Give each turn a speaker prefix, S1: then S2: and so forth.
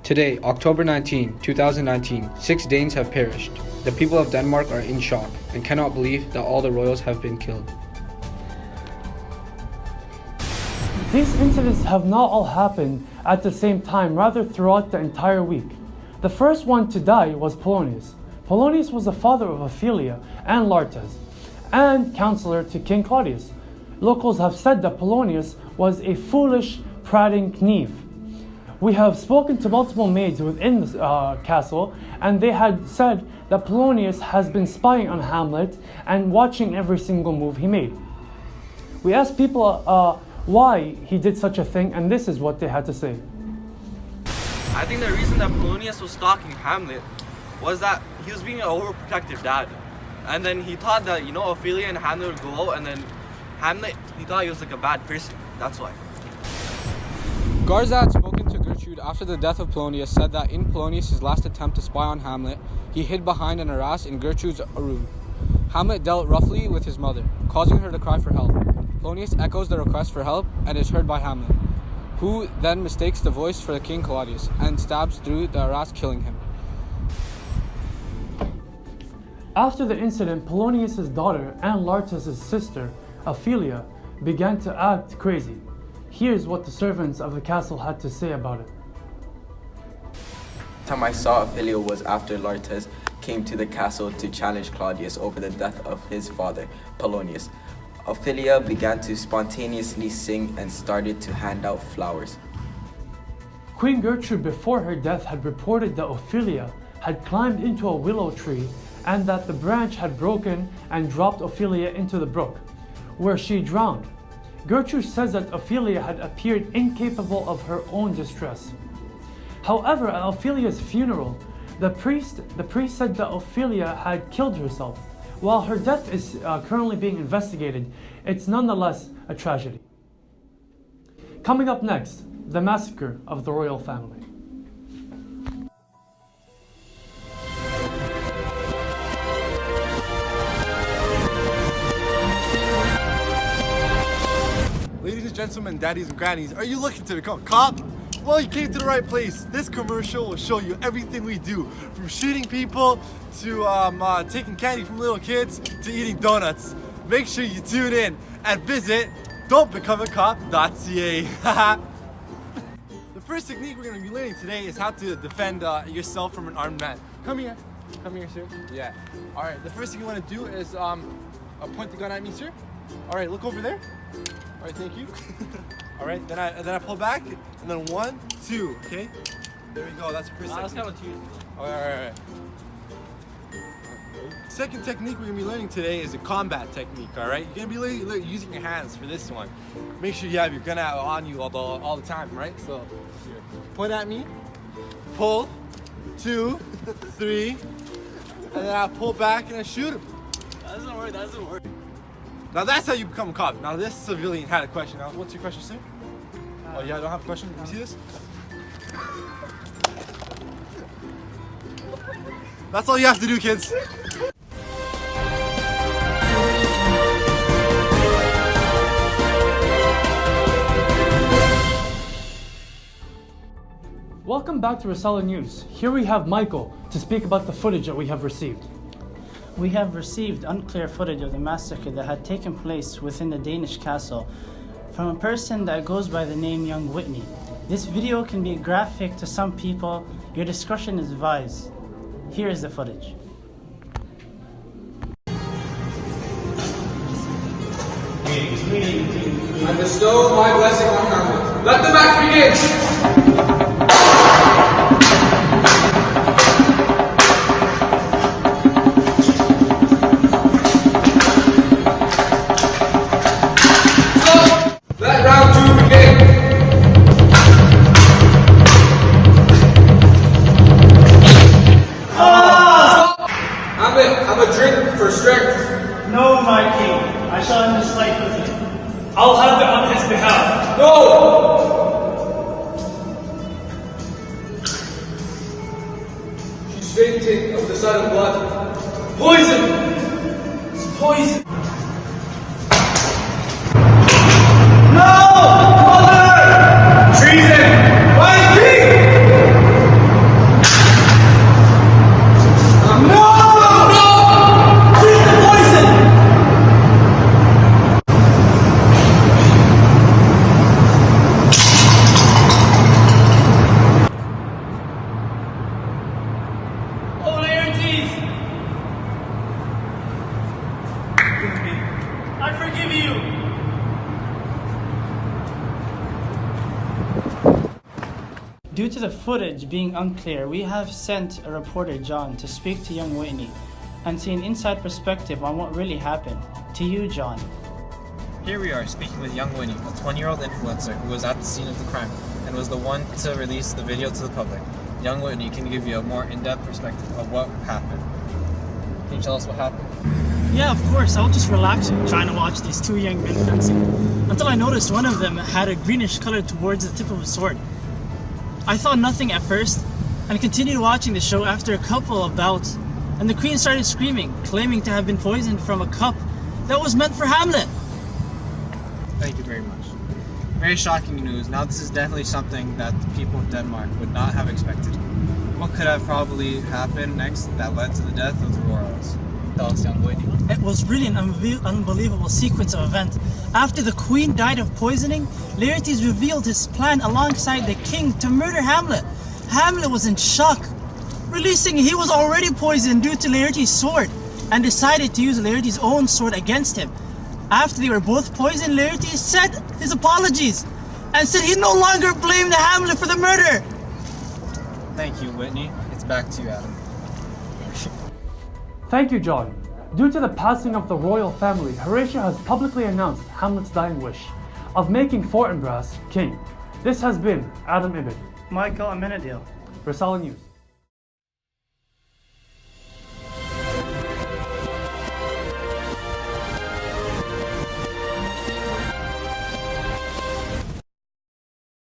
S1: Today, October 19, 2019, 6 Danes have perished. The people of Denmark are in shock and cannot believe that all the royals have been killed.
S2: These incidents have not all happened at the same time, rather throughout the entire week. The first one to die was Polonius. Polonius was the father of Ophelia and Laertes, and counselor to King Claudius. Locals have said that Polonius was a foolish, prating knave. We have spoken to multiple maids within the castle, and they had said that Polonius has been spying on Hamlet and watching every single move he made. We asked people why he did such a thing, and this is what they had to say.
S3: I think the reason that Polonius was stalking Hamlet was that he was being an overprotective dad. And then he thought that, Ophelia and Hamlet would go out, and then Hamlet, he thought he was like a bad person. That's why.
S1: Garza had spoken to Gertrude after the death of Polonius, said that in Polonius' last attempt to spy on Hamlet, he hid behind an arras in Gertrude's room. Hamlet dealt roughly with his mother, causing her to cry for help. Polonius echoes the request for help and is heard by Hamlet, who then mistakes the voice for the King Claudius and stabs through the arras, killing him.
S2: After the incident, Polonius' daughter and Laertes' sister, Ophelia, began to act crazy. Here's what the servants of the castle had to say about it.
S4: The time I saw Ophelia was after Laertes came to the castle to challenge Claudius over the death of his father, Polonius. Ophelia began to spontaneously sing and started to hand out flowers.
S2: Queen Gertrude, before her death, had reported that Ophelia had climbed into a willow tree and that the branch had broken and dropped Ophelia into the brook, where she drowned. Gertrude says that Ophelia had appeared incapable of her own distress. However, at Ophelia's funeral, the priest said that Ophelia had killed herself. While her death is currently being investigated, it's nonetheless a tragedy. Coming up next, the massacre of the royal family.
S5: Ladies and gentlemen, daddies and grannies, are you looking to become a cop? Well, you came to the right place. This commercial will show you everything we do, from shooting people to taking candy from little kids to eating donuts. Make sure you tune in and visit don'tbecomecop.ca. The first technique we're going to be learning today is how to defend yourself from an armed man. Come here, sir. Yeah. All right. The first thing you want to do is point the gun at me, sir. All right. Look over there. All right, thank you. All right, then I pull back, and then 1, 2, okay? There we go, that's the first technique.
S3: That's kind of cute.
S5: All right. Second technique we're gonna be learning today is a combat technique, all right? You're gonna be using your hands for this one. Make sure you have your gun out on you all the time, right? So, here. Point at me, pull, 2, 3, and then I pull back and I shoot him.
S3: That doesn't work.
S5: Now that's how you become a cop. Now this civilian had a question. Now what's your question, sir? Oh yeah, I don't have a question. You see this? That's all you have to do, kids.
S2: Welcome back to Risala News. Here we have Michael to speak about the footage that we have received.
S6: We have received unclear footage of the massacre that had taken place within the Danish castle from a person that goes by the name Young Whitney. This video can be graphic to some people. Your discretion is advised. Here is the footage.
S7: I bestow my blessing on Hamlet. Let the match begin! Let round 2 begin! Hamlet, have a drink for strength.
S8: No, my king. I shall end this fight with you. I'll have it on his behalf.
S7: No! She's fainting of the sight of blood.
S8: Poison! It's poison!
S7: Treason! My king!
S8: with me. I forgive you.
S6: Due to the footage being unclear, we have sent a reporter, John, to speak to young Whitney and see an inside perspective on what really happened. To you, John.
S9: Here we are speaking with young Whitney, a 20-year-old influencer who was at the scene of the crime and was the one to release the video to the public. Young Whitney can give you a more in-depth perspective of what happened. Can you tell us what happened?
S8: Yeah, of course. I was just relaxing, trying to watch these two young men fencing, until I noticed one of them had a greenish color towards the tip of a sword. I thought nothing at first, and continued watching the show after a couple of bouts, and the queen started screaming, claiming to have been poisoned from a cup that was meant for Hamlet.
S9: Thank you very much. Very shocking news. Now this is definitely something that the people of Denmark would not have expected. What could have probably happened next that led to the death of the royals? Tell us, young Whitney.
S8: It was really an unbelievable sequence of events. After the queen died of poisoning, Laertes revealed his plan alongside the king to murder Hamlet. Hamlet was in shock, releasing he was already poisoned due to Laertes' sword, and decided to use Laertes' own sword against him. After they were both poisoned, Laertes said his apologies and said he no longer blamed Hamlet for the murder.
S9: Thank you, Whitney. It's back to you, Adam.
S2: Thank you, John. Due to the passing of the royal family, Horatio has publicly announced Hamlet's dying wish of making Fortinbras king. This has been Adam Ibn,
S6: Michael Amenadale.
S2: Risala News.